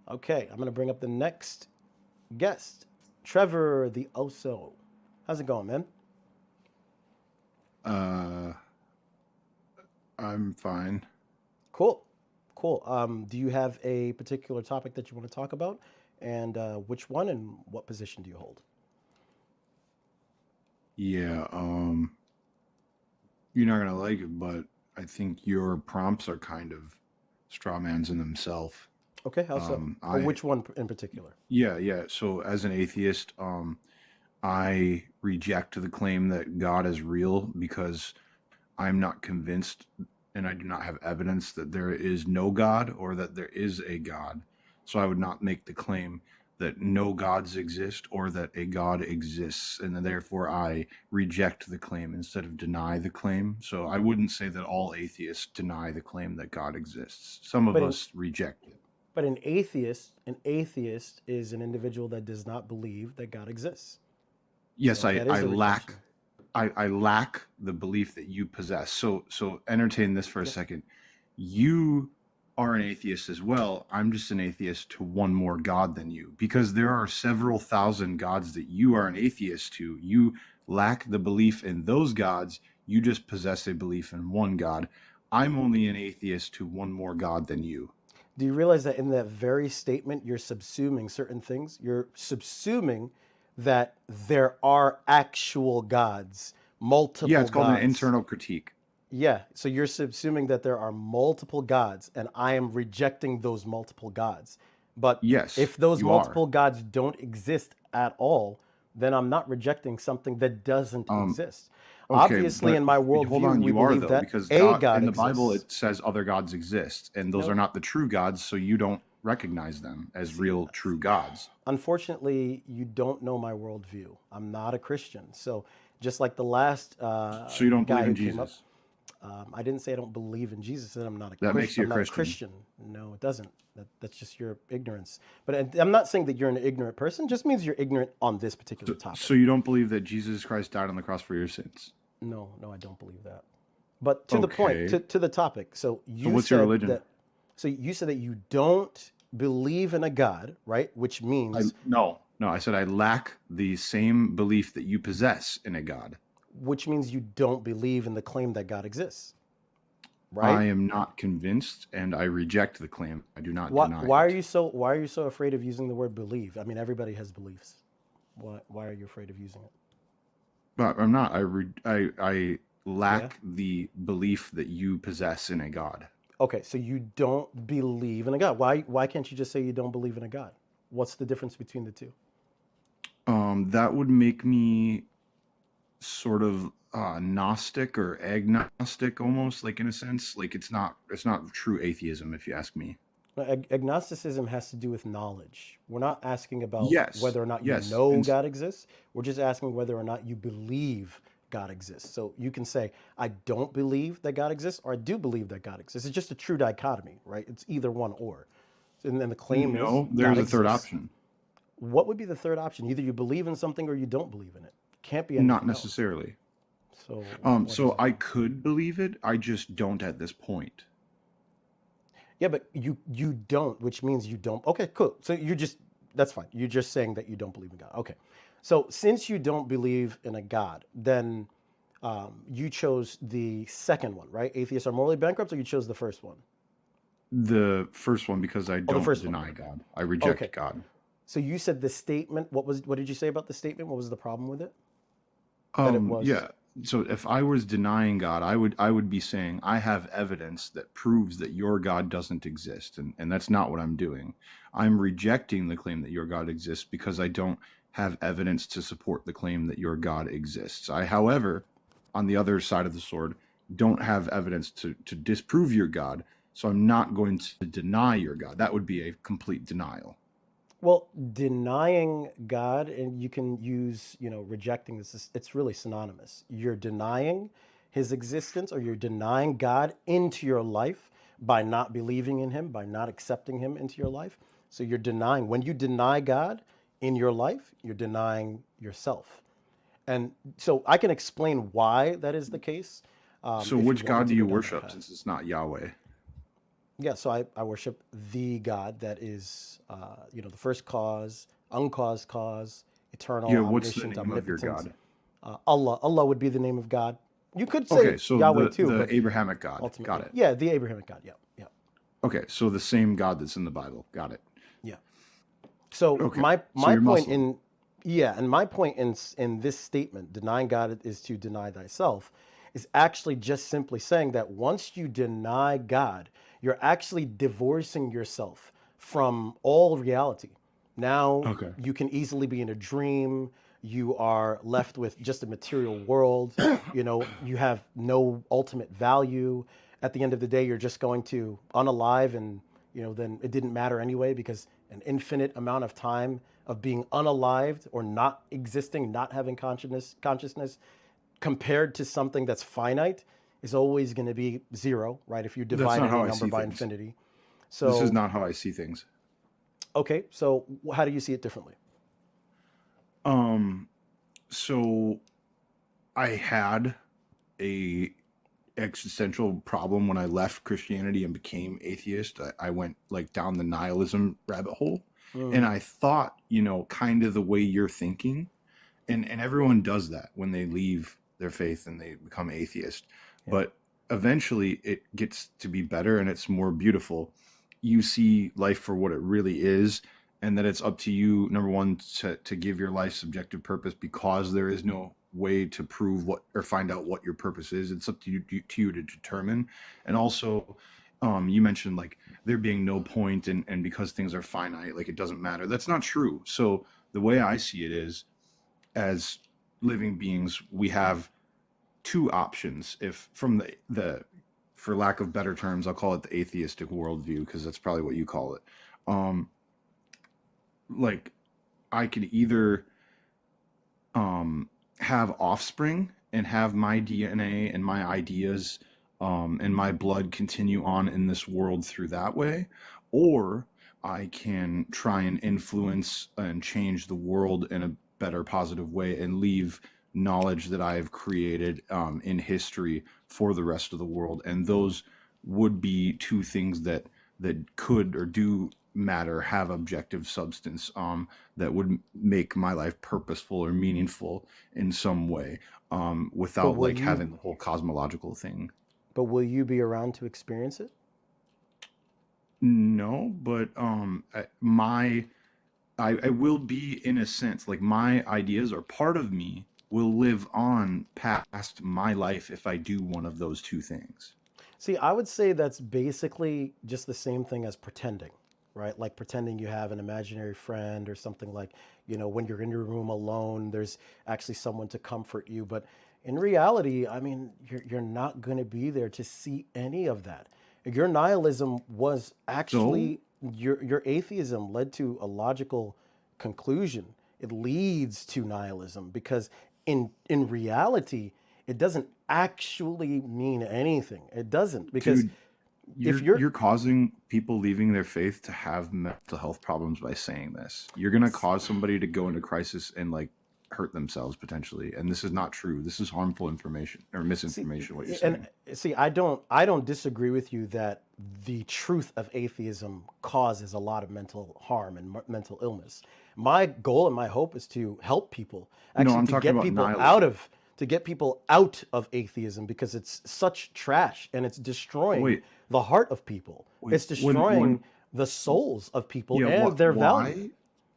Okay, I'm going to bring up the next guest, Trevor the Oso. How's it going, man? Uh, I'm fine. Cool. Cool. Do you have a particular topic that you want to talk about? And which one and what position do you hold? Yeah, you're not gonna like it, but I think your prompts are kind of straw mans in themselves. Okay, how so? Or I which one in particular? yeah. So as an atheist, I reject the claim that God is real because I'm not convinced and I do not have evidence that there is no God or that there is a God. So I would not make the claim that no gods exist or that a God exists. And then therefore I reject the claim instead of deny the claim. So I wouldn't say that all atheists deny the claim that God exists. Some of But an us reject it. but an atheist is an individual that does not believe that God exists. Yes, So I, that is I a lack rejection. I lack the belief that you possess. So entertain this for a Yep. second. You are an atheist as well. I'm just an atheist to one more God than you because there are several thousand gods that you are an atheist to. You lack the belief in those gods. You just possess a belief in one God. I'm only an atheist to one more God than you. Do you realize that in that very statement, you're subsuming certain things? You're subsuming that there are actual gods, Yeah, multiple it's called an gods. internal critique. Yeah, so you're subsuming that there are multiple gods, and I am rejecting those multiple gods. But Yes, if those you are. multiple gods don't exist at all, then I'm not rejecting something that doesn't Um, exist. Okay, Obviously, but in my hold worldview, on, we you are believe though, that because a God God in the Bible exists. it says other gods exist, and those are No, not the true gods, so you don't recognize them as see, real true gods. unfortunately, you don't know my worldview. I'm not a Christian. So, just like the last So you don't guy believe who in came up, Jesus. I didn't say I don't believe in Jesus. I said I'm not a That Christian. makes you I'm a not a Christian. Christian. No, it doesn't. That's just your ignorance. But I'm not saying that you're an ignorant person. It just means you're ignorant on this particular So topic. you don't believe that Jesus Christ died on the cross for your sins. No, no, I don't believe that. But to the point, Okay. to the topic. So what's your religion? So you said that you don't believe in a God, right? Which I means, no, I said I lack the same belief that you possess in a God. you don't believe in the claim that God exists, I right? am not convinced and I reject the claim. I do not Why, deny why are it. you so why are you so afraid of using the word believe? I mean, everybody has beliefs. Why are you afraid of using it? But I'm not. I Yeah. lack the belief that you possess in a God. Okay, so you don't believe in a God. Why can't you just say you don't believe in a God? What's the difference between the two? That would make me sort of gnostic or agnostic, almost like in a sense. Like it's not true atheism, if you ask me. Now, agnosticism has to do with knowledge. We're not asking about Yes, whether or not you yes, know and God exists. We're just asking whether or not you believe God exists. So you can say, I don't believe that God exists, or I do believe that God exists. It's just a true dichotomy, right? It's either one or. And then the claim is no, God there's a third exists. option. What would be the third option? Either you believe in something or you don't believe in it. Can't be Not anything else. necessarily. So what is So it I then? could believe it. I just don't at this point. Yeah, but you don't, which means you don't. Okay, cool. So you're just that's fine. You're just saying that you don't believe in God. Okay. So since you don't believe in a God, then you chose the second one, right? Atheists are morally bankrupt, or you chose the first one? The first one because I Oh, the don't first one. deny God. I Okay. reject God. So you said the statement. What did you say about the statement? What was the problem with it? That it was. Yeah. So if I was denying God, I would be saying I have evidence that proves that your God doesn't exist, and that's not what I'm doing. I'm rejecting the claim that your God exists because I don't have evidence to support the claim that your God exists. I, however, on the other side of the sword, don't have evidence to disprove your God, so I'm not going to deny your God. That would be a complete denial. Well, denying God, and you can use, rejecting this, it's really synonymous. You're denying his existence, or you're denying God into your life by not believing in him, by not accepting him into your life. So you're denying, when you deny God in your life, you're denying yourself. And so I can explain why that is the case So if you which want me God do to go you down that worship path. since it's not Yahweh? Yeah, so I worship the God that is, the first cause, uncaused cause, eternal, Yeah, what's the omniscient, name of your omnipotent. God? Allah. Allah would be the name of God. You could Okay, say so Yahweh too, the but Abrahamic God. Got ultimately, it. yeah, the Abrahamic God. Yeah, yeah, Okay, so the same God that's in the Bible. Got it. yeah. So Okay, so my you're point Muslim. in yeah, and my point in this statement, denying God is to deny thyself, is actually just simply saying that once you deny God, you're actually divorcing yourself from all reality. Now Okay. you can easily be in a dream. You are left with just a material world. You have no ultimate value. At the end of the day, you're just going to unalive, and then it didn't matter anyway because an infinite amount of time of being unalived or not existing, not having consciousness compared to something that's finite is always going to be zero, right? If you That's divide not any how I number see by things. infinity. This is So, not how I see things. okay, so how do you see it differently? Um, so I had a existential problem when I left Christianity and became atheist. I went like down the nihilism rabbit hole, and Mm, I thought, kind of the way you're thinking, and everyone does that when they leave their faith and they become atheist. yeah. But eventually it gets to be better and it's more beautiful. You see life for what it really is, and that it's up to you, number one, to give your life subjective purpose, because there is no way to prove what or find out what your purpose is. It's up to you to determine. And also, you mentioned like there being no point, and because things are finite, like it doesn't matter. That's not true. So the way I see it is, as living beings, we have two options. If from the for lack of better terms, I'll call it the atheistic worldview, because that's probably what you call it. Um, like I could either um, have offspring and have my DNA and my ideas and my blood continue on in this world through that way, or I can try and influence and change the world in a better, positive way and leave knowledge that I have created in history for the rest of the world. And those would be two things that could or do matter, have objective substance. That would make my life purposeful or meaningful in some way, But without will like you having the whole cosmological thing. but will you be around to experience it? No, but I will be, in a sense, like my ideas or part of me will live on past my life if I do one of those two things. See, I would say that's basically just the same thing as pretending, right? Like pretending you have an imaginary friend or something like, when you're in your room alone, there's actually someone to comfort you. But in reality, I mean, you're not going to be there to see any of that. Your nihilism was So, actually, your atheism led to a logical conclusion. It leads to nihilism because in reality, it doesn't actually mean anything. It doesn't because dude, if you're you're you're causing people leaving their faith to have mental health problems by saying this. You're gonna cause somebody to go into crisis and like hurt themselves potentially, and this is not true. This is harmful information or see misinformation. What you're and saying. see, I don't disagree with you that the truth of atheism causes a lot of mental harm and mental illness. My goal and my hope is to help people, No, actually I'm talking about nihilism. to get people out of atheism because it's such trash and it's destroying Wait, the heart of people. wait. It's When destroying the souls of people yeah, and what? their value.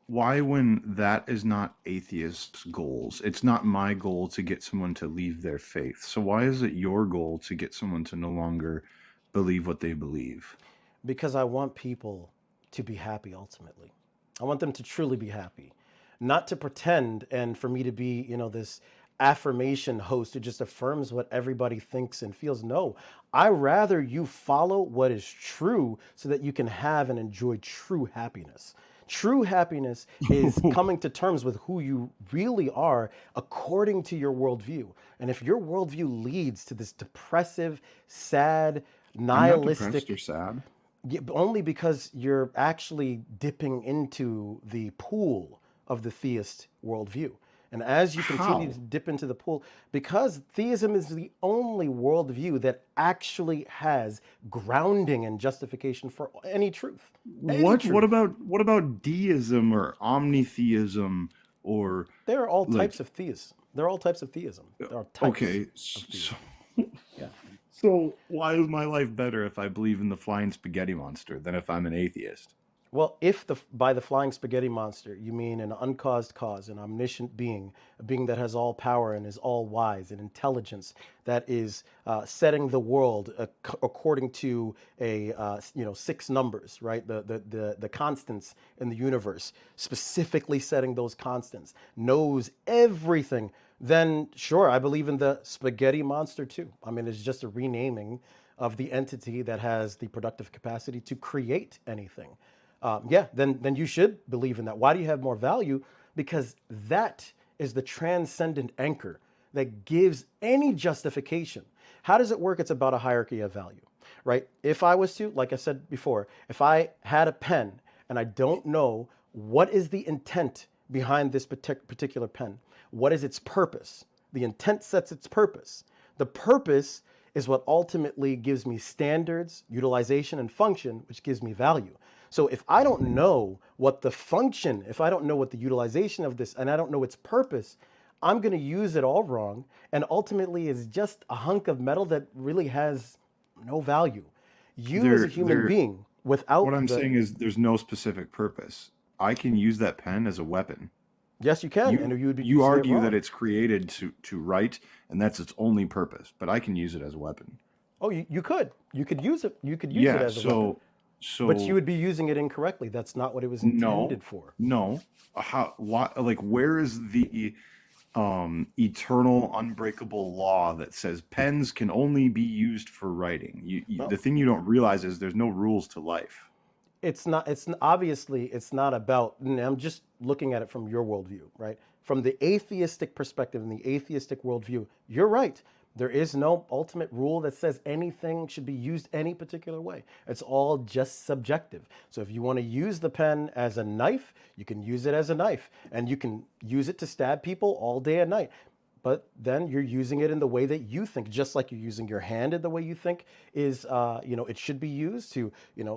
Why when that is not atheists' goals? It's not my goal to get someone to leave their faith. So why is it your goal to get someone to no longer believe what they believe? Because I want people to be happy ultimately. I want them to truly be happy, not to pretend and for me to be, this affirmation host who just affirms what everybody thinks and feels. No, I rather you follow what is true so that you can have and enjoy true happiness. True happiness is coming to terms with who you really are according to your worldview. And if your worldview leads to this depressive, sad, I'm not depressed or nihilistic, sad. yeah, but only because you're actually dipping into the pool of the theist worldview. And as you continue How? to dip into the pool, because theism is the only worldview that actually has grounding and justification for any truth. Any What? What truth. about what about deism or omnitheism or There are all types like? of theism. There are all types of theism. There are types Okay, of so theism. Yeah. so why is my life better if I believe in the flying spaghetti monster than if I'm an atheist? Well, if by the flying spaghetti monster you mean an uncaused cause, an omniscient being, a being that has all power and is all wise, an intelligence that is setting the world according to a six numbers, right? The constants in the universe, specifically setting those constants, knows everything. Then sure, I believe in the spaghetti monster too. I mean, it's just a renaming of the entity that has the productive capacity to create anything. Yeah, then you should believe in that. Why do you have more value? Because that is the transcendent anchor that gives any justification. How does it work? It's about a hierarchy of value, right? If I was to, like I said before, if I had a pen and I don't know what is the intent behind this particular pen, what is its purpose? The intent sets its purpose. The purpose is what ultimately gives me standards, utilization, and function, which gives me value. So if I don't know what the function, if I don't know what the utilization of this, and I don't know its purpose, I'm going to use it all wrong. And ultimately, is just a hunk of metal that really has no value. You, as a There, human there. being, What without I'm the, saying is, there's no specific purpose. I can use that pen as a weapon. yes, you can, You and you would be you using it argue that wrong. it's created to write, and that's its only purpose. But I can use it as a weapon. Oh, you could. You could use it. You could use it Yeah. as a weapon, So but you so would be using it incorrectly. That's not what it was no, intended for. no. How? Why? Like, where is the eternal unbreakable law that says pens can only be used for writing? Well, The thing you don't realize is there's no rules to life. it's not, obviously it's not about, and I'm just looking at it from your worldview, right? From the atheistic perspective and the atheistic worldview, you're right. There is no ultimate rule that says anything should be used any particular way. It's all just subjective. So if you want to use the pen as a knife, you can use it as a knife, and you can use it to stab people all day and night. But then you're using it in the way that you think, just like you're using your hand in the way you think is, it should be used to,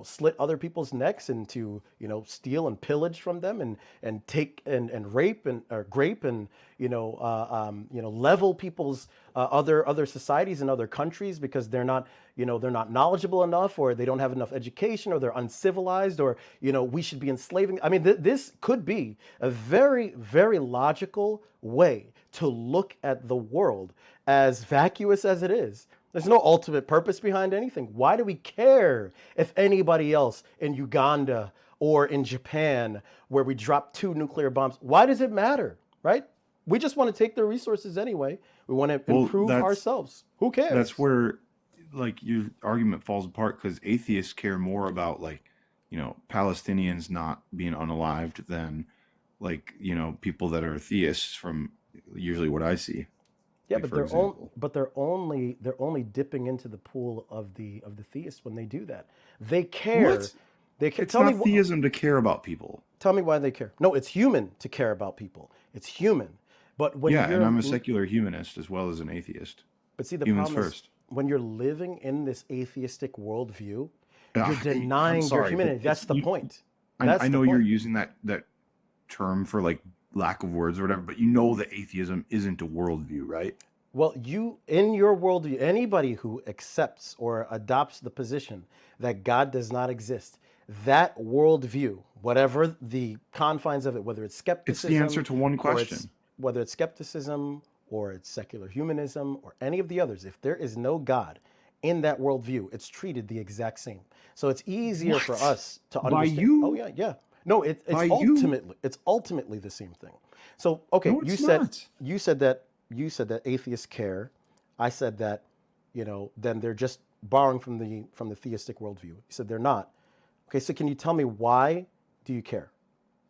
slit other people's necks and to, steal and pillage from them and take and rape and or grape and, level people's other societies and other countries because they're not knowledgeable enough, or they don't have enough education, or they're uncivilized, or we should be enslaving. I mean, this could be a very, very logical way to look at the world, as vacuous as it is. There's no ultimate purpose behind anything. Why do we care if anybody else in Uganda or in Japan, where we dropped two nuclear bombs, why does it matter, right? We just want to take their resources anyway. We want to Well, improve ourselves. Who that's cares? where like your argument falls apart because atheists care more about like Palestinians not being unalived than like people that are theists from usually what I see. Yeah, Like but for example, they're only dipping into the pool of the theists when they do that. They care. what? They care. It's not theism to care about people. Tell me why they care. No, it's human to care about people. It's human. But when Yeah, and you're I'm a secular humanist as well as an atheist. but see, the Humans problem is first. when you're living in this atheistic worldview, you're Ah, I'm denying your sorry, but humanity. it's That's the you. point. I That's the know you're point. using that term for like lack of words or whatever, but you know that atheism isn't a worldview, right? Well, you, in your worldview, anybody who accepts or adopts the position that God does not exist, that worldview, whatever the confines of it, whether it's It's the answer skepticism to one or it's question. whether it's skepticism or it's secular humanism or any of the others, if there is no God in that worldview, it's treated the exact same. So it's easier for What? us to By understand. Oh you? yeah, yeah. No, By you? it's ultimately the same thing. So okay, No, it's not. you said that atheists care. I said that, then they're just borrowing from the theistic worldview. You said they're not. Okay, so can you tell me why do you care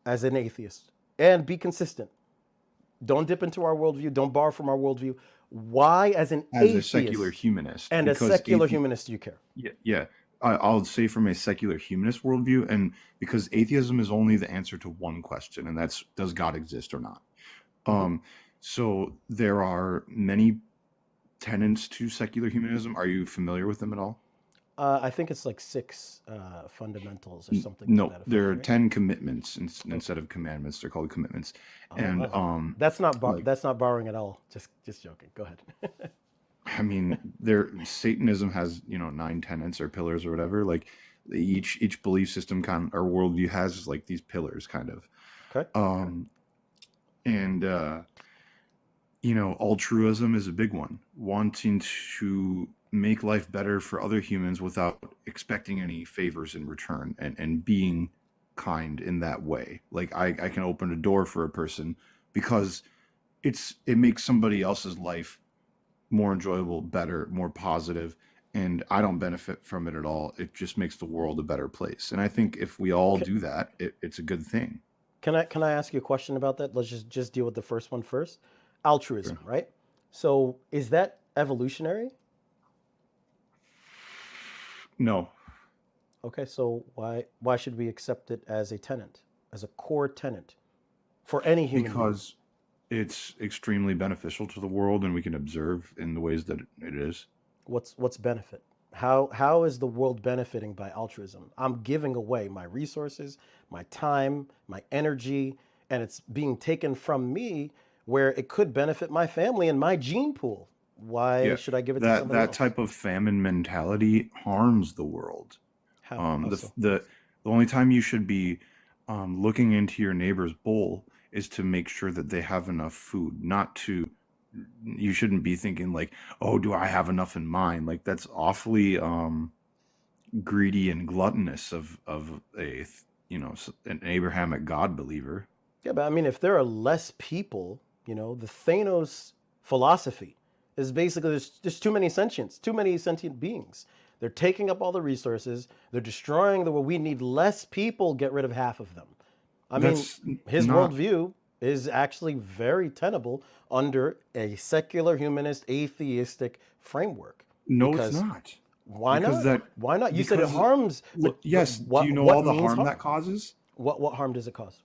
as an atheist? And be consistent. Don't dip into our worldview. Don't borrow from our worldview. Why, as an As a secular atheist humanist, and a because secular humanist, do you care? yeah, yeah. I'll say from a secular humanist worldview, and because atheism is only the answer to one question, and that's does God exist or not? Hmm. Um, so there are many tenets to secular humanism. Are you familiar with them at all? I think it's like six fundamentals or something to No, that there effect, are right? 10 commitments Okay. instead of commandments. They're called commitments. Oh, And wow. like That's not borrowing at all. Just joking. Go ahead. I mean, there Satanism has, 9 tenets or pillars or whatever. Like each belief system kind or worldview has like these pillars kind of. Okay. Um and altruism is a big one. Wanting to make life better for other humans without expecting any favors in return, and being kind in that way. Like I can open a door for a person because it makes somebody else's life more enjoyable, better, more positive, and I don't benefit from it at all. It just makes the world a better place. And I think if we all Can, do that, it's a good thing. can I ask you a question about that? Let's just deal with the first one first. Sure. Altruism, right? So is that evolutionary? No, Okay, so why should we accept it as a tenant, as a core tenant for any human being? because it's extremely beneficial to the world and we can observe in the ways that it is. What's benefit? How is the world benefiting by altruism? I'm giving away my resources, my time, my energy, and it's being taken from me where it could benefit my family and my gene pool. Why Yeah. should I give it to That somebody that else? type of famine mentality harms the world. How? Um, How the so? the the only time you should be looking into your neighbor's bowl is to make sure that they have enough food. Not to, you shouldn't be thinking like, oh, do I have enough in mine? Like that's awfully greedy and gluttonous of an Abrahamic God believer. Yeah, but I mean, if there are less people, the Thanos philosophy is basically there's too many sentients, too many sentient beings. They're taking up all the resources. They're destroying the world. We need less people. Get rid of half of them. I mean, That's his not. worldview is actually very tenable under a secular, humanist, atheistic framework. No, it's Because not. why Because not? that Why not? You said it because harms. But yes, do you what know all what the means harm harm? that causes? What harm does it cause?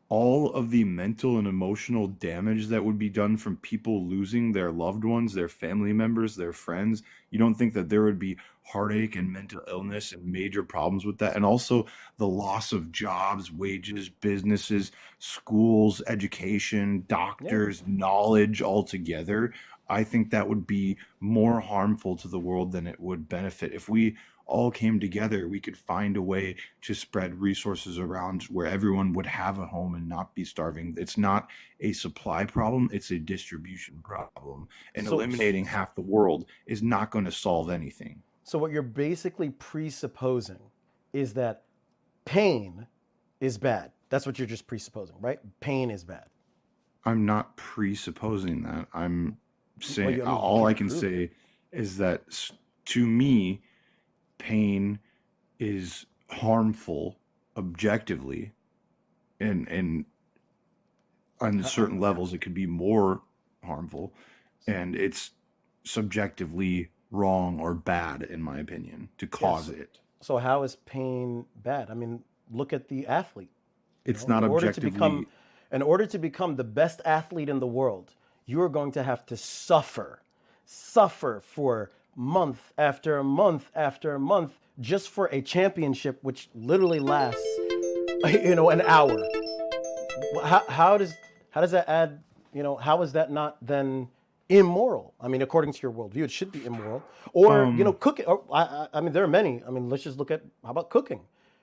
All of the mental and emotional damage that would be done from people losing their loved ones, their family members, their friends. You don't think that there would be heartache and mental illness and major problems with that? And also the loss of jobs, wages, businesses, schools, education, Yeah. doctors, knowledge altogether. I think that would be more harmful to the world than it would benefit. If we all came together, we could find a way to spread resources around where everyone would have a home and not be starving. It's not a supply problem, it's a distribution problem. And So eliminating half the world is not going to solve anything. So what you're basically presupposing is that pain is bad. That's what you're just presupposing, right? Pain is bad. I'm not presupposing that. I'm Well, saying I mean, you all I can't can prove it. say is that to me, pain is harmful objectively, and on Uh, certain levels it could be more harmful, and it's subjectively wrong or bad in my opinion to cause yes. it. So how is pain bad? I mean, look at the athlete. It's In not order to become, objectively. the best athlete in the world, you are going to have to suffer for month after month after month just for a championship, which literally lasts, an hour. How does that add? How is that not then immoral? I mean, according to your worldview, it should be immoral. Or um cooking. Or, I mean, there are many. I mean, let's just look at how about cooking?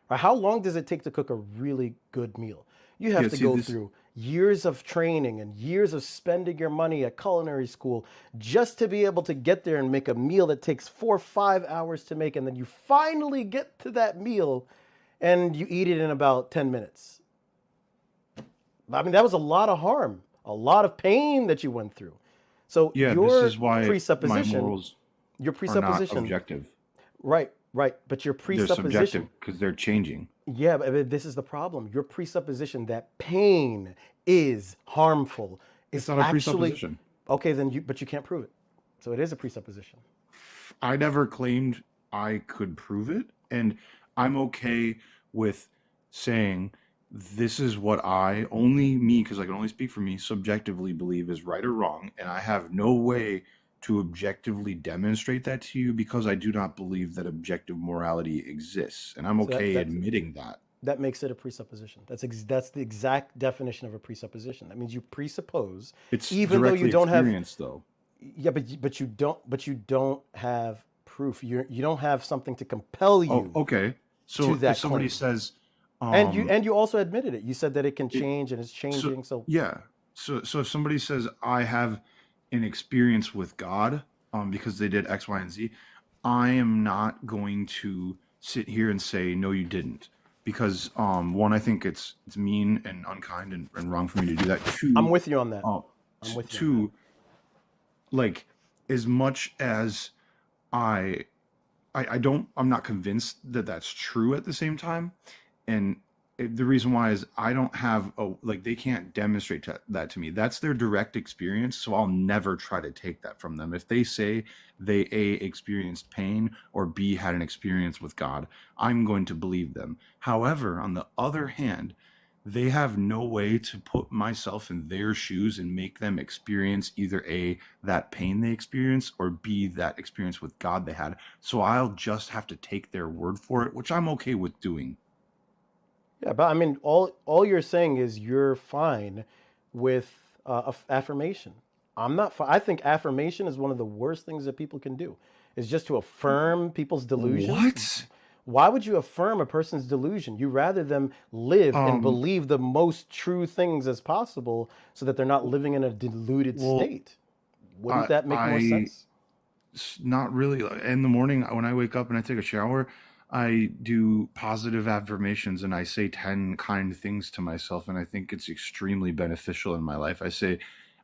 Or how long does it take to cook a really good meal? You have yeah, to see go this. through years of training and years of spending your money at culinary school just to be able to get there and make a meal that takes 4 or 5 hours to make, and then you finally get to that meal and you eat it in about 10 minutes. I mean, that was a lot of harm, a lot of pain that you went through. So Yeah, this is why my morals your are not presupposition, objective. right, right, but your They're presupposition, subjective because they're changing. yeah, but this is the problem. Your presupposition that pain is harmful It's is not a actually presupposition. okay. But you can't prove it. So it is a presupposition. I never claimed I could prove it, and I'm okay with saying this is what I, only me, because I can only speak for me, subjectively believe is right or wrong, and I have no way to objectively demonstrate that to you because I do not believe that objective morality exists, and I'm So okay admitting that. that makes it a presupposition. That's the exact definition of a presupposition. That means you presuppose, It's even though you directly don't have, experienced, though. yeah, but you don't have proof. You don't have something to compel Oh, you okay. to So if that somebody claim. says, And um, you also admitted it. You said that it can it, change and it's so changing. So yeah, so if somebody says I have an experience with God, because they did X, Y, and Z, I am not going to sit here and say no, you didn't, because one, I think it's mean and unkind and wrong for me to do that. I'm Two, with you on that. uh, I'm with you on that. two, like as much as I I'm not convinced that that's true at the same time. And the reason why is I don't have like they can't demonstrate that to me. That's their direct experience, so I'll never try to take that from them. If they say they A, experienced pain, or B, had an experience with God, I'm going to believe them. However, on the other hand, they have no way to put myself in their shoes and make them experience either A, that pain they experienced, or B, that experience with God they had. So I'll just have to take their word for it, which I'm okay with doing. Yeah, but I mean, all you're saying is you're fine with affirmation. I'm not. I think affirmation is one of the worst things that people can do. Is just to affirm people's delusions. What? Why would you affirm a person's delusion? You rather them live and Um, believe the most true things as possible, so that they're not living in a deluded well, state. Wouldn't that make more I sense? not really. In the morning when I wake up and I take a shower, I do positive affirmations and I say 10 kind things to myself, and I think it's extremely beneficial in my life. I say,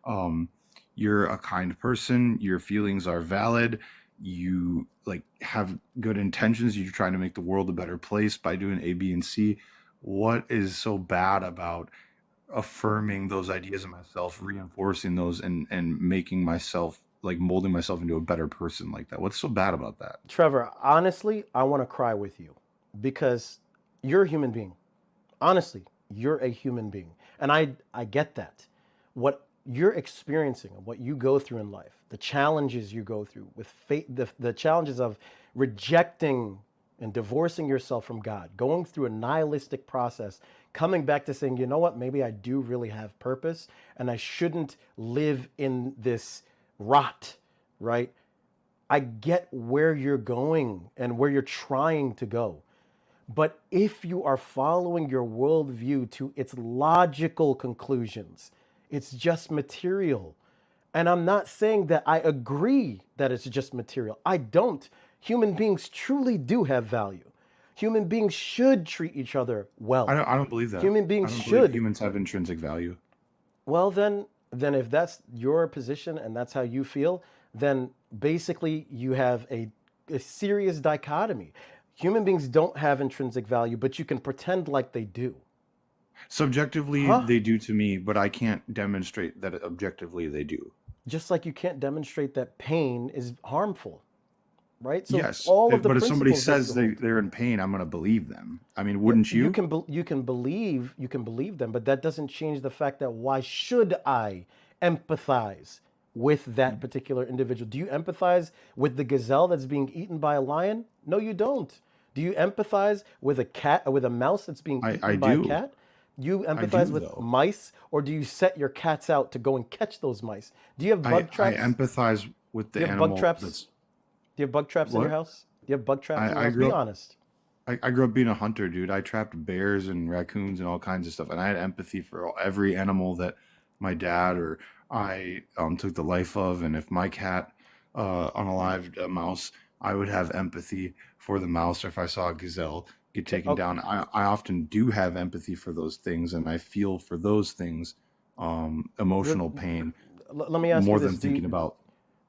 um, you're a kind person, your feelings are valid, you like have good intentions, you're trying to make the world a better place by doing A, B, and C. What is so bad about affirming those ideas in myself, reinforcing those, and making myself, like molding myself into a better person like that? What's so bad about that? Trevor, honestly, I want to cry with you because you're a human being. Honestly, you're a human being. And I get that. What you're experiencing and what you go through in life, the challenges you go through with faith, the challenges of rejecting and divorcing yourself from God, going through a nihilistic process, coming back to saying, you know what, maybe I do really have purpose and I shouldn't live in this rot, right? I get where you're going and where you're trying to go. But if you are following your worldview to its logical conclusions, it's just material. And I'm not saying that I agree that it's just material. I don't. Human beings truly do have value. Human beings should treat each other well. I don't believe that. Human I beings don't believe should. humans have intrinsic value. Well, then if that's your position and that's how you feel, then basically you have a serious dichotomy. Human beings don't have intrinsic value, but you can pretend like they do. Subjectively, Huh? they do to me, but I can't demonstrate that objectively they do. Just like you can't demonstrate that pain is harmful, right? So Yes, all of the but if somebody principles that you says hold, they're in pain, I'm going to believe them. I mean, yeah, wouldn't you? you can believe them, but that doesn't change the fact that why should I empathize with that particular individual? Do you empathize with the gazelle that's being eaten by a lion? No, you don't. Do you empathize with a cat, with a mouse that's being I eaten by a do. cat? You I do empathize with though. mice, or do you set your cats out to go and catch those mice? Do you have bug I traps? empathize with Do the you have bug animal traps? that's Do you have bug traps in your what? house? Do you have bug traps in your I house? Be grew up honest. I grew up being a hunter, dude. I trapped bears and raccoons and all kinds of stuff, and I had empathy for every animal that my dad or I took the life of. And if my cat unalived a mouse, I would have empathy for the mouse. Or if I saw a gazelle get Okay. taken down, I often do have empathy for those things, and I feel for those things emotional pain Let me ask you more this: than thinking about.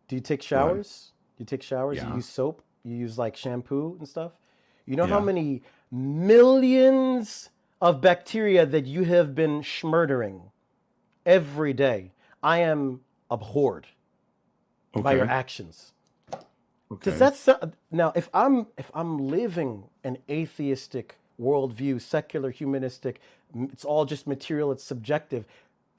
do you take Go ahead. showers? Do you take showers? You Yeah, use soap? You use like shampoo and stuff? You know how yeah. many millions of bacteria that you have been schmurdering every day? I am abhorred by your Okay, actions. Does okay. that sound now? If I'm living an atheistic worldview, secular, humanistic, it's all just material, it's subjective.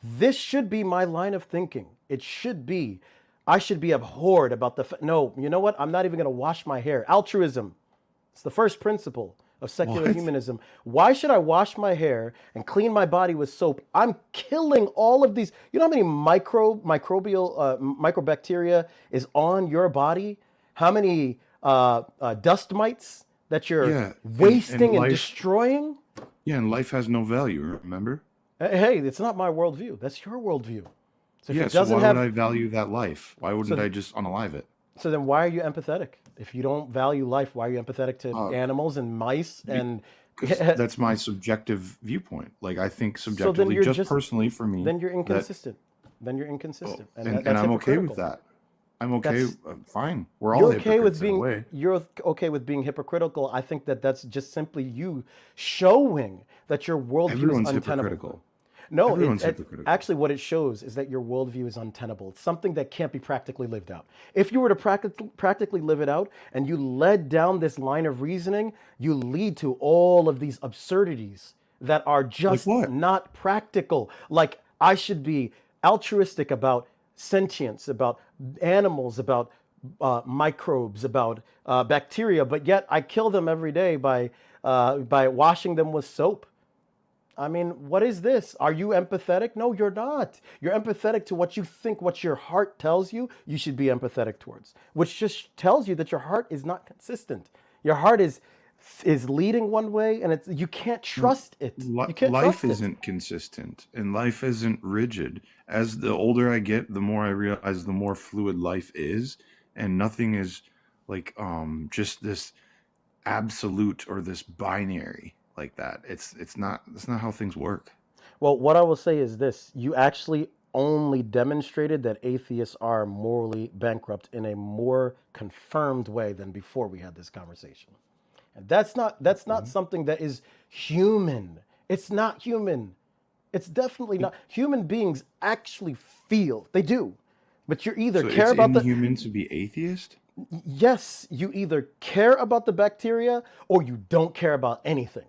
This should be my line of thinking. It should be. I should be abhorred about no, you know what? I'm not even going to wash my hair. Altruism. It's the first principle of secular What? humanism. Why should I wash my hair and clean my body with soap? I'm killing all of these. You know how many microbacteria is on your body? How many dust mites that you're Yeah, and wasting and life, destroying? yeah, and life has no value, remember? Hey, it's not my worldview. That's your worldview. So if Yeah, it so doesn't why would have, I value that life? Why wouldn't so I just unalive it? so then why are you empathetic? If you don't value life, why are you empathetic to Uh, animals and mice and because that's my subjective viewpoint. Like I think so then subjectively, you're just just personally for me, then you're that inconsistent. Then you're oh, inconsistent, and and that's I'm okay with hypocritical. that. I'm okay. That's Fine. We're all hypocrites in a way. you're okay with being hypocritical. I think that that's just simply you showing that your worldview is Everyone's untenable. hypocritical. No, Everyone's it hypocritical. actually what it shows is that your worldview is untenable. It's something that can't be practically lived out. If you were to practically live it out and you led down this line of reasoning, you lead to all of these absurdities that are Like just what? not practical. Like I should be altruistic about sentience, about animals, about microbes, about bacteria, but yet I kill them every day by washing them with soap. I mean, what is this? Are you empathetic? No, you're not. You're empathetic to what you think, what your heart tells you you should be empathetic towards, which just tells you that your heart is not consistent. Your heart is leading one way and it's you can't trust it. You can't Life trust it. isn't consistent and life isn't rigid. As the older I get, the more I realize the more fluid life is, and nothing is like just this absolute or this binary like that. It's not how things work. Well, what I will say is this. You actually only demonstrated that atheists are morally bankrupt in a more confirmed way than before we had this conversation. And that's not Mhm. something that is human. It's not human. It's definitely not. Human beings actually feel. They do. But you either So care it's about the inhuman to be atheist? yes, you either care about the bacteria or you don't care about anything.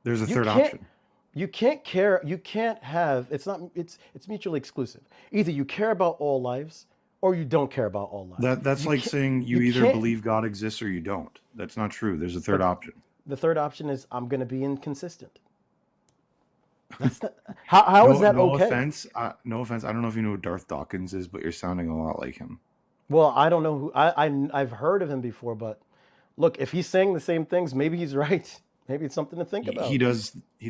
There's a You third can't option. you can't care, you can't have it's mutually exclusive. Either you care about all lives or you don't care about all lives. That's You like can't saying you you either can't believe God exists or you don't. That's not true. There's a third but option. the third option is I'm going to be inconsistent. That's not how is No, that no okay? offense. No offense. I don't know if you know who Darth Dawkins is, but you're sounding a lot like him. Well, I don't know who I've heard of him before, but look, if he's saying the same things, maybe he's right. Maybe it's something to think He about.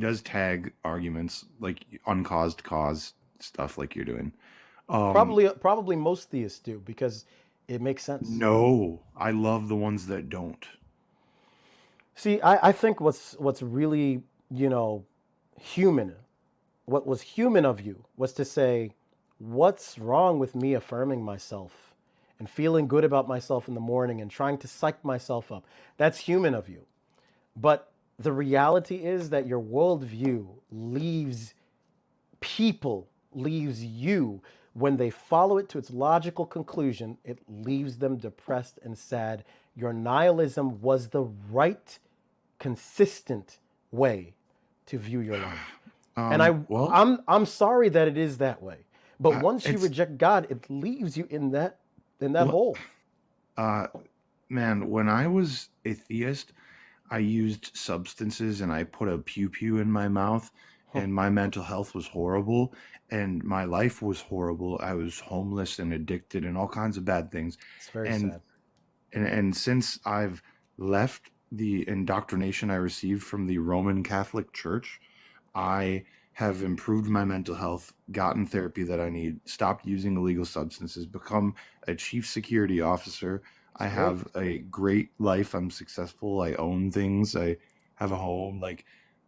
does tag arguments like uncaused cause stuff like you're doing. Um, Probably most theists do because it makes sense. no, I love the ones that don't. See, I think what's really, human, what was human of you was to say, what's wrong with me affirming myself and feeling good about myself in the morning and trying to psych myself up? That's human of you. But the reality is that your worldview leaves you when they follow it to its logical conclusion, it leaves them depressed and sad. Your nihilism was the right, consistent way to view your life. And Well, I'm sorry that it is that way. But once you it's reject God, it leaves you in that well, hole. uh, man. When I was a theist, I used substances and I put a pew pew in my mouth, Huh. and my mental health was horrible, and my life was horrible. I was homeless and addicted and all kinds of bad things. It's very And sad. and since I've left the indoctrination I received from the Roman Catholic Church, I have improved my mental health, gotten therapy that I need, stopped using illegal substances, become a chief security officer. It's I great. have a great life. I'm successful. I own things. I have a home. Like,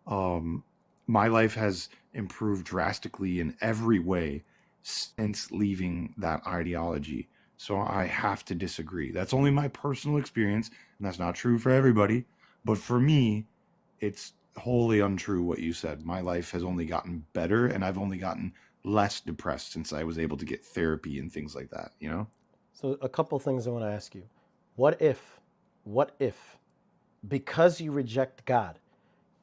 um, my life has improved drastically in every way since leaving that ideology. So I have to disagree. That's only my personal experience, and that's not true for everybody. But for me, it's wholly untrue what you said. My life has only gotten better, and I've only gotten less depressed since I was able to get therapy and things like that, you know? So a couple things I want to ask you. What if, what if, because you reject God,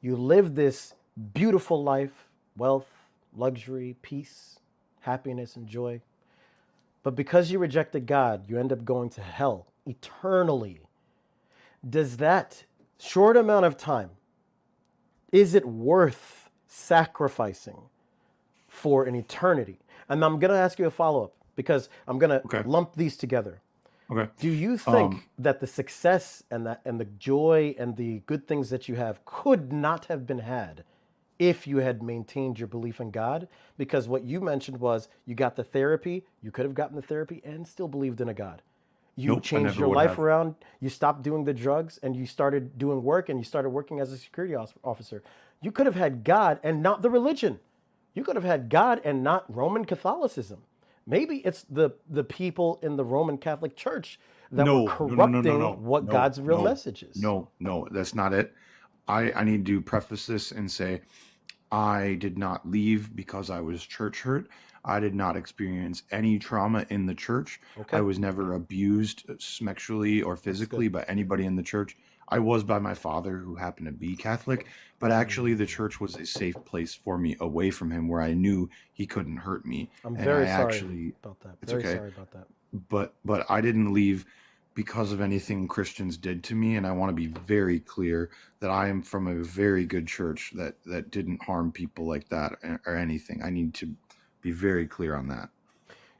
You live this beautiful life, wealth, luxury, peace, happiness, and joy. But because you rejected God, you end up going to hell eternally. Does that short amount of time, is it worth sacrificing for an eternity? And I'm going to ask you a follow up because I'm going to Okay. lump these together. Okay. Do you Um, think that the success and the joy and the good things that you have could not have been had if you had maintained your belief in God? Because what you mentioned was you got the therapy, you could have gotten the therapy and still believed in a God. You nope, I changed never your would life have. around, you stopped doing the drugs, and you started doing work and you started working as a security officer. You could have had God and not the religion. You could have had God and not Roman Catholicism. Maybe it's the people in the Roman Catholic Church that were No, no, no, no, no, corrupting no, what no, God's real no, message is. no, no. That's not it. I need to preface this and say I did not leave because I was church hurt. I did not experience any trauma in the church. I Okay, was never abused sexually or that's good. physically by anybody in the church. I was by my father, who happened to be Catholic, but actually the church was a safe place for me away from him where I knew he couldn't hurt me. I'm And I very sorry actually, about that. it's Very okay, sorry about that. but I didn't leave because of anything Christians did to me, and I want to be very clear that I am from a very good church that didn't harm people like that or anything. I need to be very clear on that.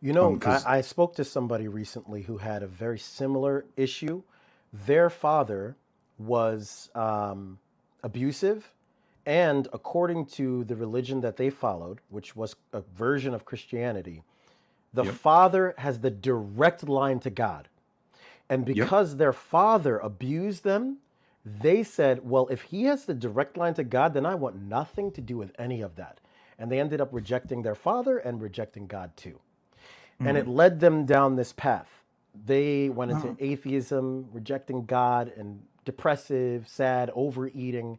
You know, Because I spoke to somebody recently who had a very similar issue. Their father was abusive, and according to the religion that they followed, which was a version of Christianity, the yep, father has the direct line to God. And yep, because their father abused them, they said, well, if he has the direct line to God, then I want nothing to do with any of that. And they ended up rejecting their father and rejecting God too. And it mm, led them down this path. They went into no, atheism, rejecting God, and depressive, sad, overeating.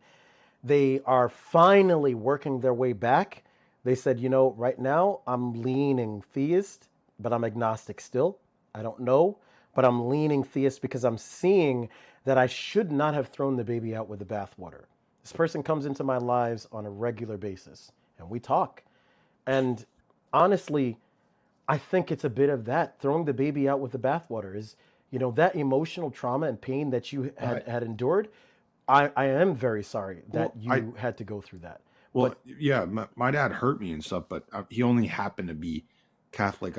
They are finally working their way back. They said, you know, right now I'm leaning theist, but I'm agnostic still. I don't know, but I'm leaning theist because I'm seeing that I should not have thrown the baby out with the bathwater. This person comes into my lives on a regular basis and we talk. And honestly, I think it's a bit of that throwing the baby out with the bathwater is, you know, that emotional trauma and pain that you I had endured. I am very sorry that well, I you had to go through that. well, But yeah, my dad hurt me and stuff, but he only happened to be Catholic.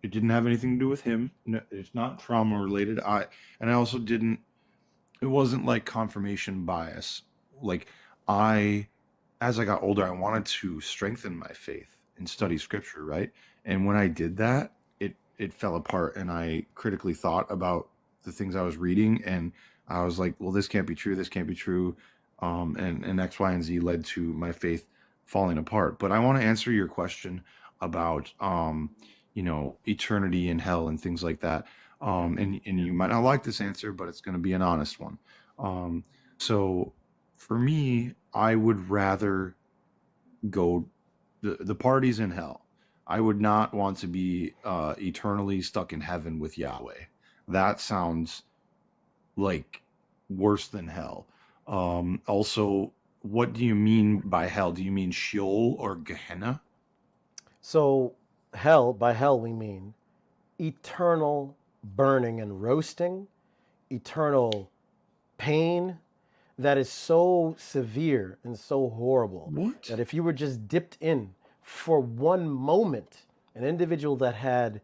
It didn't have anything to do with him. No, it's not trauma related. I also didn't. It wasn't like confirmation bias. Like I, as I got older, I wanted to strengthen my faith and study scripture, right? And when I did that, it fell apart, and I critically thought about the things I was reading, and I was like, well, this can't be true. This can't be true. And X, Y, and Z led to my faith falling apart. But I want to answer your question about eternity and hell and things like that. And you might not like this answer, but it's going to be an honest one. Um, so for me, I would rather go the party's in hell. I would not want to be eternally stuck in heaven with Yahweh. That sounds like worse than hell. Also, what do you mean by hell? Do you mean Sheol or Gehenna? so hell, by hell we mean eternal burning and roasting, eternal pain that is so severe and so horrible What? that if you were just dipped in for one moment, an individual that had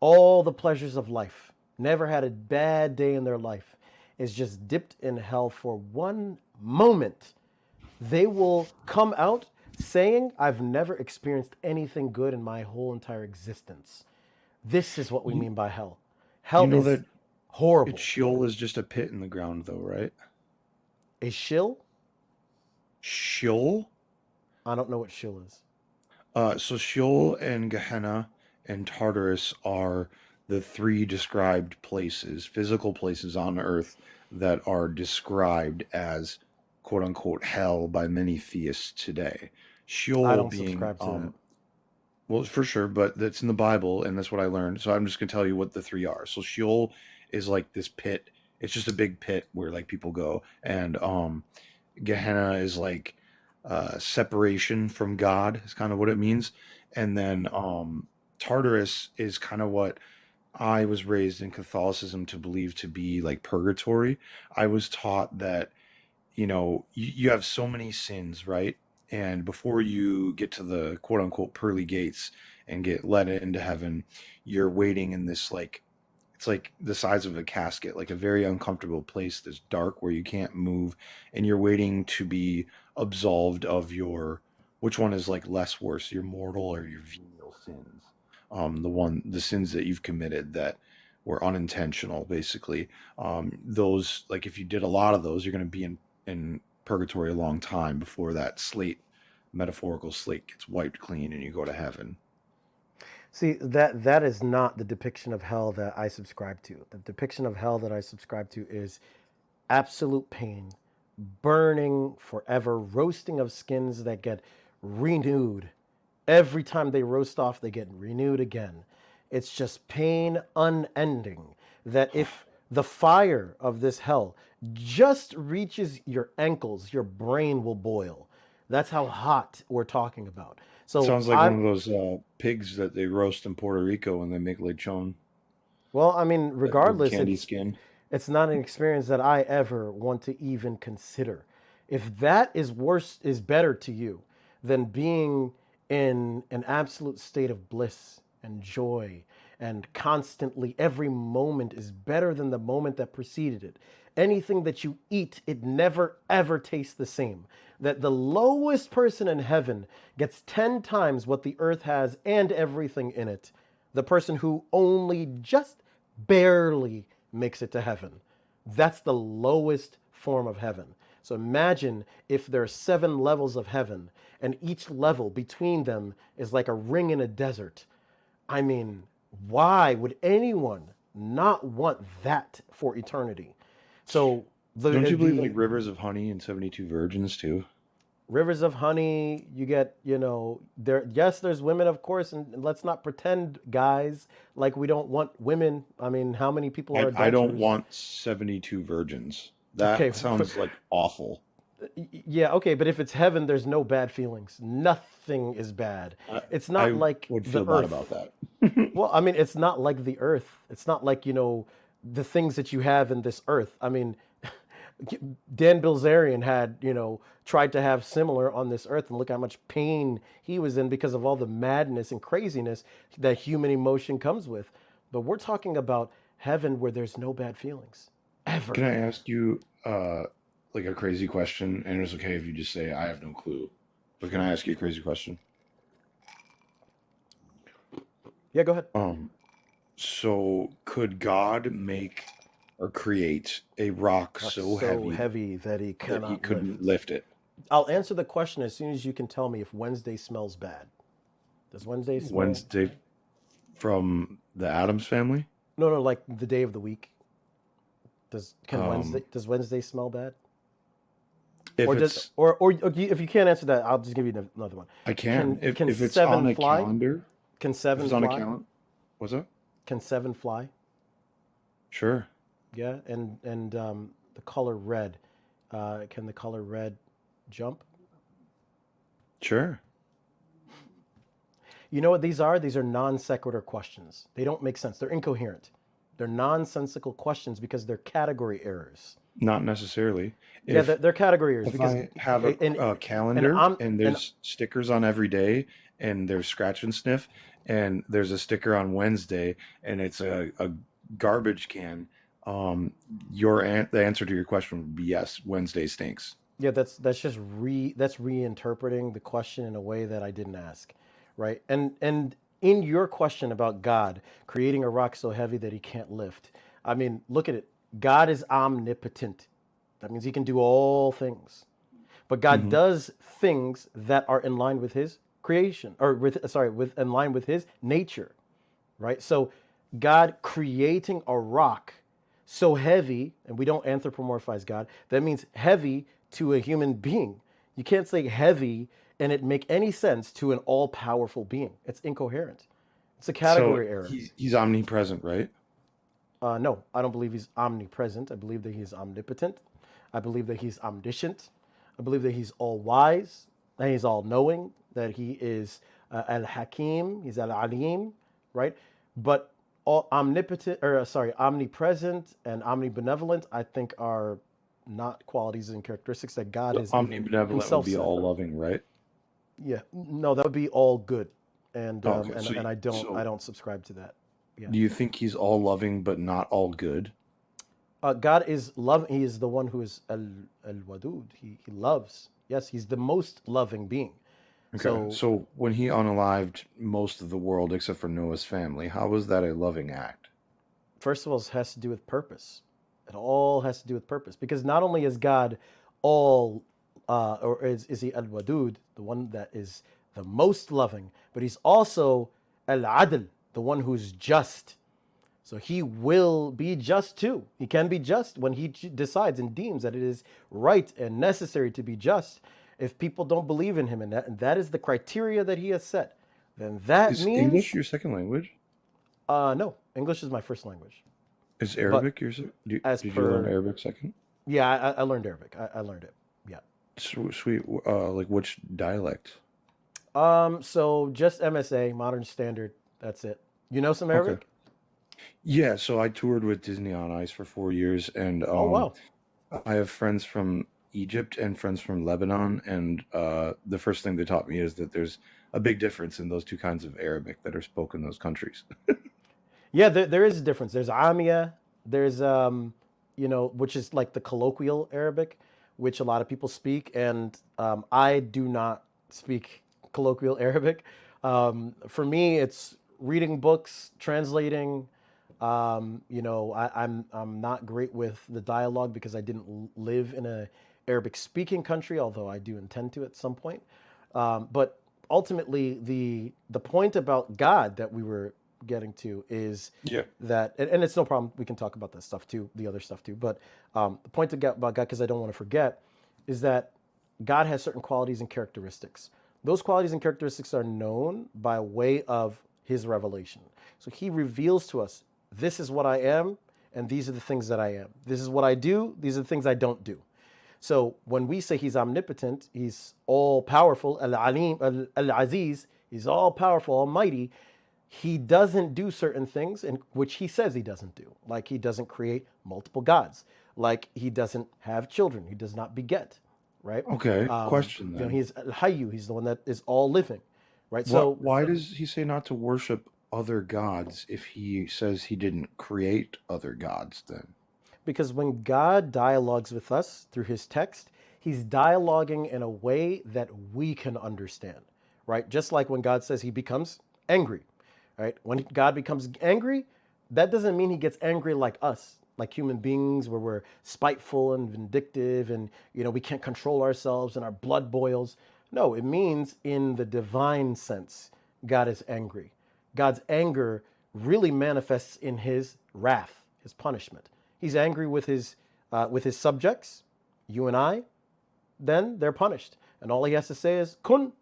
all the pleasures of life, never had a bad day in their life, is just dipped in hell for one moment, they will come out saying, I've never experienced anything good in my whole entire existence. This is what we You, mean by hell. you Hell know is that horrible. Sheol is just a pit in the ground, though, right? A shill? Sheol? I don't know what shill is. So Sheol and Gehenna and Tartarus are the three described places, physical places on Earth that are described as quote unquote hell by many theists today. I Sheol don't being, subscribe to that. well, for sure, but that's in the Bible, and that's what I learned. So I'm just gonna tell you what the three are. So Sheol is like this pit. It's just a big pit where like people go, and Gehenna is like separation from God is kind of what it means. And then Tartarus is kind of what I was raised in Catholicism to believe to be like purgatory. I was taught that, you have so many sins, right? And before you get to the quote unquote pearly gates and get let into heaven, you're waiting in this like, it's like the size of a casket, like a very uncomfortable place that's dark where you can't move, and you're waiting to be absolved of your, which one is like less worse, your mortal or your venial sins? The sins that you've committed that were unintentional, basically. Those, like if you did a lot of those, you're going to be in purgatory a long time before that slate, metaphorical slate, gets wiped clean and you go to heaven. See, that is not the depiction of hell that I subscribe to. The depiction of hell that I subscribe to is absolute pain, burning forever, roasting of skins that get renewed. Every time they roast off, they get renewed again. It's just pain unending. That if the fire of this hell just reaches your ankles, your brain will boil. That's how hot we're talking about. So Sounds like one I, of those pigs that they roast in Puerto Rico when they make lechon, well, I mean, that with regardless, candy skin. it's not an experience that I ever want to even consider. If that is worse, is better to you than being in an absolute state of bliss and joy, and constantly every moment is better than the moment that preceded it. Anything that you eat, it never ever tastes the same. That the lowest person in heaven gets 10 times what the earth has and everything in it. The person who only just barely makes it to heaven. That's the lowest form of heaven. So imagine if there are 7 levels of heaven, and each level between them is like a ring in a desert. I mean, why would anyone not want that for eternity? So Don't you believe like the rivers of honey and 72 virgins too? rivers of honey, you get, there, yes, there's women, of course, and let's not pretend, guys, like we don't want women. I mean, how many people are I don't adulterers? want 72 virgins. Okay. That sounds like awful. Yeah, okay, but if it's heaven, there's no bad feelings. Nothing is bad. I, It's not I like would the feel bad about earth. that. Well, I mean, it's not like the earth. It's not like, the things that you have in this earth. I mean, Dan Bilzerian had, tried to have similar on this earth, and look how much pain he was in because of all the madness and craziness that human emotion comes with. But we're talking about heaven where there's no bad feelings Can ever. I ask you like a crazy question? And it's okay if you just say I have no clue. But can I ask you a crazy question? Yeah, go ahead. Um, so could God make or create a rock Rock so so heavy heavy that he that he cannot couldn't lift. lift it? I'll answer the question as soon as you can tell me if Wednesday smells bad. Does Wednesday smell? Wednesday from the Adams family? No, no, like the day of the week. Um, Does Wednesday smell bad? if Or does it's or if you can't answer that, I'll just give you another one. I can. Can If it's on seven a fly? calendar, Can if seven it's on a fly? calendar, what's that? Can seven fly? Sure. Yeah, and the color red. Can the color red jump? Sure. You know what these are? These are non sequitur questions. They don't make sense. They're incoherent. They're nonsensical questions because they're category errors. Not necessarily. Yeah, If they're category errors if because I have and a and calendar I'm and and there's stickers on every day and there's scratch and sniff and there's a sticker on Wednesday and it's a garbage can, um, the answer to your question would be yes, Wednesday stinks. yeah, that's reinterpreting the question in a way that I didn't ask, right? And in your question about God creating a rock so heavy that he can't lift, I mean, look at it. God is omnipotent. That means he can do all things. But God Hmm. does things that are in line with his creation, or with in line with his nature, right? So God creating a rock so heavy, and we don't anthropomorphize God, that means heavy to a human being. You can't say heavy and it make any sense to an all-powerful being. It's incoherent. It's a So category error. he's omnipresent, right? No, I don't believe he's omnipresent. I believe that he's omnipotent. I believe that he's omniscient. I believe that he's all wise, that he's all knowing, that he is al Hakim, he's al Alim, right? But all omnipotent, or sorry, omnipresent and omnibenevolent, I think are not qualities and characteristics that God So has even omnibenevolent would himself be said. all loving, right? Yeah, no, that would be all good, and Okay, so and I so don't subscribe to that. Yeah, do you think he's all loving but not all good? God is love. He is the one who is al Wadud. He loves. Yes, he's the most loving being. Okay, So so when he unalived most of the world except for Noah's family, how was that a loving act? first of all, it has to do with purpose. It all has to do with purpose because not only is God all, or is he al Wadud, the one that is the most loving, but he's also al Adl, the one who's just. So he will be just too. He can be just when he decides and deems that it is right and necessary to be just. If people don't believe in him and that is the criteria that he has set, then that Is English means your second language? no, English is my first language. Is But Arabic your as did you learn per Arabic second? yeah, I learned Arabic. I learned it. Yeah. Sweet, like which dialect? So just MSA, Modern Standard. That's it. You know some Okay. Arabic? Yeah, so I toured with Disney on Ice for 4 years, and Oh wow. I have friends from Egypt and friends from Lebanon, and the first thing they taught me is that there's a big difference in those two kinds of Arabic that are spoken in those countries. Yeah, there is a difference. There's Amia, there's which is like the colloquial Arabic, which a lot of people speak, and I do not speak colloquial Arabic. For me, it's reading books, translating. I'm not great with the dialogue because I didn't live in a Arabic speaking country, although I do intend to at some point. But ultimately, the point about God that we were getting to is Yeah. that, and it's no problem. We can talk about that stuff too, the other stuff too. But the point to get about God, because I don't want to forget, is that God has certain qualities and characteristics. Those qualities and characteristics are known by way of His revelation. So He reveals to us, this is what I am, and these are the things that I am. This is what I do. These are the things I don't do. So when we say he's omnipotent, he's all powerful, al-alim, al-aziz, he's all powerful, almighty, he doesn't do certain things in which he says he doesn't do. Like he doesn't create multiple gods. Like he doesn't have children. He does not beget, right? Okay. Question then. He's al-hayyu, he's the one that is all living, right? What? So Why does he say not to worship other gods if he says he didn't create other gods then? because when God dialogues with us through his text, he's dialoguing in a way that we can understand, right? Just like when God says he becomes angry, right? When God becomes angry, that doesn't mean he gets angry like us, like human beings, where we're spiteful and vindictive and, we can't control ourselves and our blood boils. No, it means in the divine sense, God is angry. God's anger really manifests in his wrath, his punishment. He's angry with his subjects, you and I. Then they're punished, and all he has to say is kun.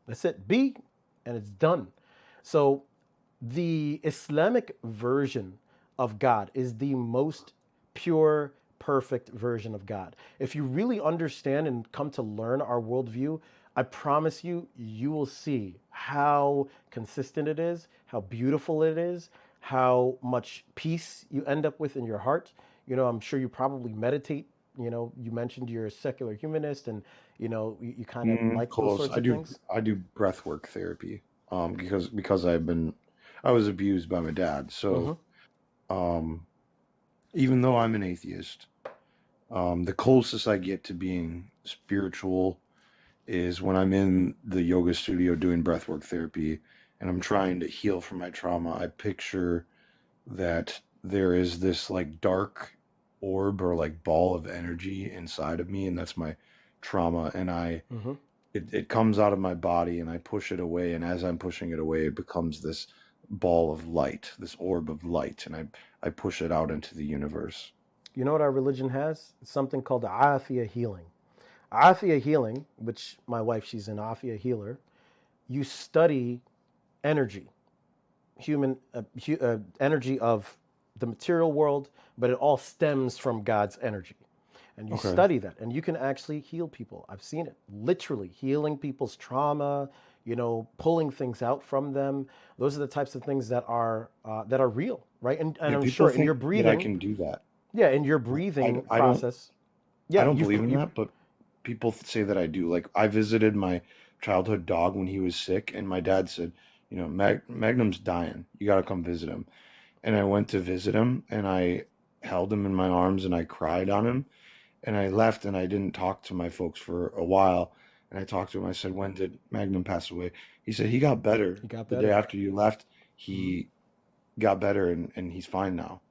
That's it, be, and it's done. So the Islamic version of God is the most pure, perfect version of God. If you really understand and come to learn our worldview, I promise you, you will see how consistent it is, how beautiful it is, how much peace you end up with in your heart. I'm sure you probably meditate. You mentioned you're a secular humanist and, you kind of like those Close. sorts of things. I do breathwork therapy. Because I was abused by my dad. Hmm. So even though I'm an atheist, the closest I get to being spiritual is when I'm in the yoga studio doing breathwork therapy and I'm trying to heal from my trauma. I picture that there is this like dark orb or like ball of energy inside of me, and that's my trauma. And Hmm. it comes out of my body and I push it away. And as I'm pushing it away, it becomes this ball of light, this orb of light. And I push it out into the universe. You know what our religion has? It's something called the Afia healing. Afia healing, which my wife, she's an Afia healer. You study energy, human energy of the material world, but it all stems from God's energy. and you Okay. study that, and you can actually heal people. I've seen it, literally healing people's trauma, pulling things out from them. Those are the types of things that are real, right? And Yeah, I'm people sure in think your that I breathing, can do that. yeah, in your But breathing I don't process, I yeah, don't believe in you that, but people say that I do. Like I visited my childhood dog when he was sick, and my dad said, Magnum's dying. You got to come visit him. And I went to visit him, and I held him in my arms, and I cried on him. And I left, and I didn't talk to my folks for a while. And I talked to him. I said, "When did Magnum pass away?" He said, "He got better got the day better. after you left. Hmm. He got better, and he's fine now."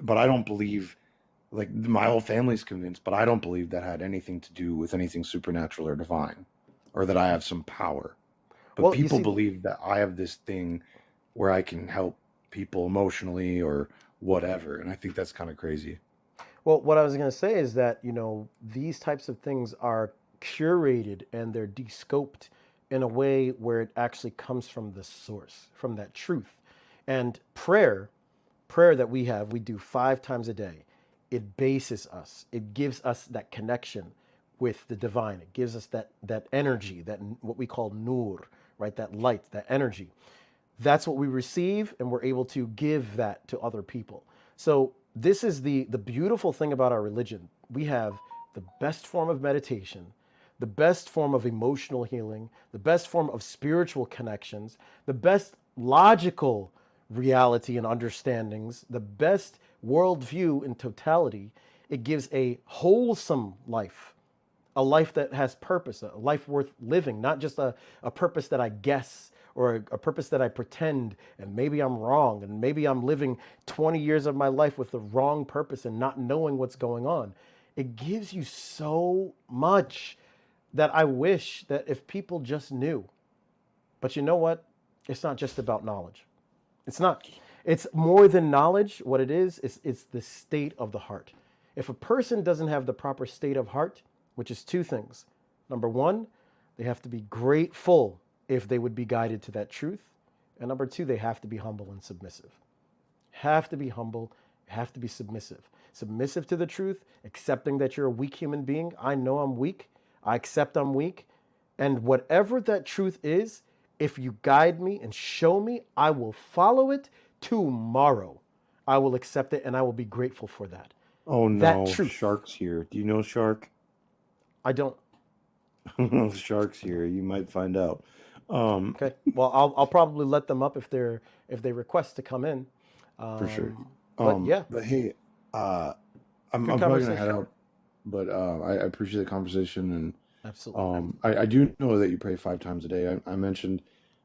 But I don't believe, like, my whole family's convinced, but I don't believe that had anything to do with anything supernatural or divine, or that I have some power. But Well, you people see, believe that I have this thing where I can help people emotionally or whatever, and I think that's kind of crazy. well, what I was going to say is that, these types of things are curated and they're descoped in a way where it actually comes from the source, from that truth. And prayer that we do 5 times a day. It bases us. It gives us that connection with the divine. It gives us that energy, that what we call nur, right? That light, that energy. That's what we receive, and we're able to give that to other people. So this is the beautiful thing about our religion. We have the best form of meditation, the best form of emotional healing, the best form of spiritual connections, the best logical reality and understandings, the best worldview in totality. It gives a wholesome life, a life that has purpose, a life worth living, not just a purpose that I guess, or a purpose that I pretend, and maybe I'm wrong, and maybe I'm living 20 years of my life with the wrong purpose and not knowing what's going on. It gives you so much that I wish that if people just knew. But you know what? It's not just about knowledge. It's not. It's more than knowledge. What it is, it's the state of the heart. If a person doesn't have the proper state of heart, which is two things. Number one, they have to be grateful if they would be guided to that truth. And number two, they have to be humble and submissive. Have to be humble, have to be submissive. Submissive to the truth, accepting that you're a weak human being. I know I'm weak. I accept I'm weak. And whatever that truth is, if you guide me and show me, I will follow it tomorrow. I will accept it and I will be grateful for that. Oh That no, truth. Shark's here. Do you know Shark? I don't. Shark's here. You might find out. Um, Okay. Well, I'll probably let them up if they request to come in. for sure. But yeah, But hey, uh, good I'm probably gonna head conversation. out, but I appreciate the conversation, and Absolutely. I do know that you pray 5 times a day. I mentioned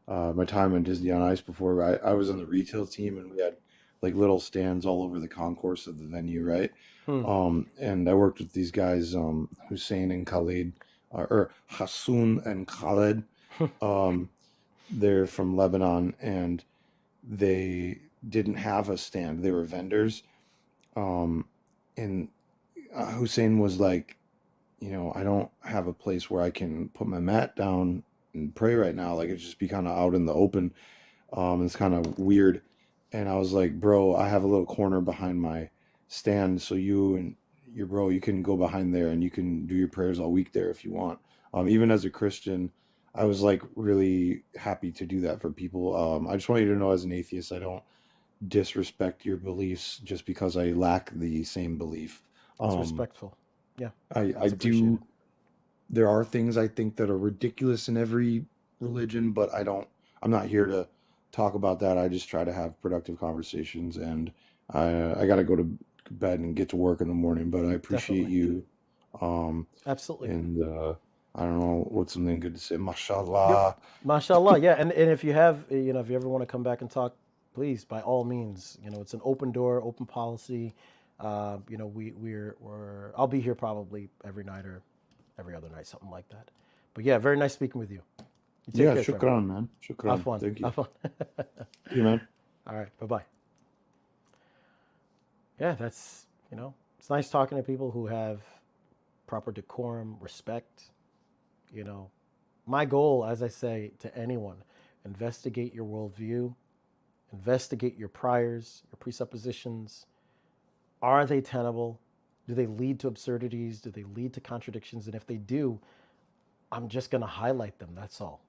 my time in Disney on Ice before. I was on the retail team, and we had like little stands all over the concourse of the venue, right? Hmm. And I worked with these guys, Hussein and Khalid, or Hassoun and Khaled. Um, they're from Lebanon, and they didn't have a stand. They were vendors. Um, and Hussein was like, I don't have a place where I can put my mat down and pray right now. Like it's just be kind of out in the open. It's kind of weird. And I was like, bro, I have a little corner behind my stand, so you and your bro, you can go behind there and you can do your prayers all week there if you want. Even as a Christian, I was like really happy to do that for people. I just want you to know, as an atheist, I don't disrespect your beliefs just because I lack the same belief. It's Um, respectful. Yeah, I that's appreciated. do. There are things I think that are ridiculous in every religion, but I'm not here to talk about that. I just try to have productive conversations, and I got to go to bed and get to work in the morning. But I appreciate Definitely. you. Um, Absolutely. and I don't know what's something good to say. Yep. Mashallah. Mashallah. Yeah. And if you have, if you ever want to come back and talk, please, by all means, it's an open door, open policy. I'll be here probably every night or every other night, something like that. But yeah, very nice speaking with you. You take Yeah, care, friend. shukran, man. Have Shukran. fun. Thank you. Have fun. See you, man. All right. Bye bye. Yeah, it's nice talking to people who have proper decorum, respect. You know, my goal, as I say to anyone, investigate your worldview, investigate your priors, your presuppositions. Are they tenable? Do they lead to absurdities? Do they lead to contradictions? And if they do, I'm just going to highlight them. That's all.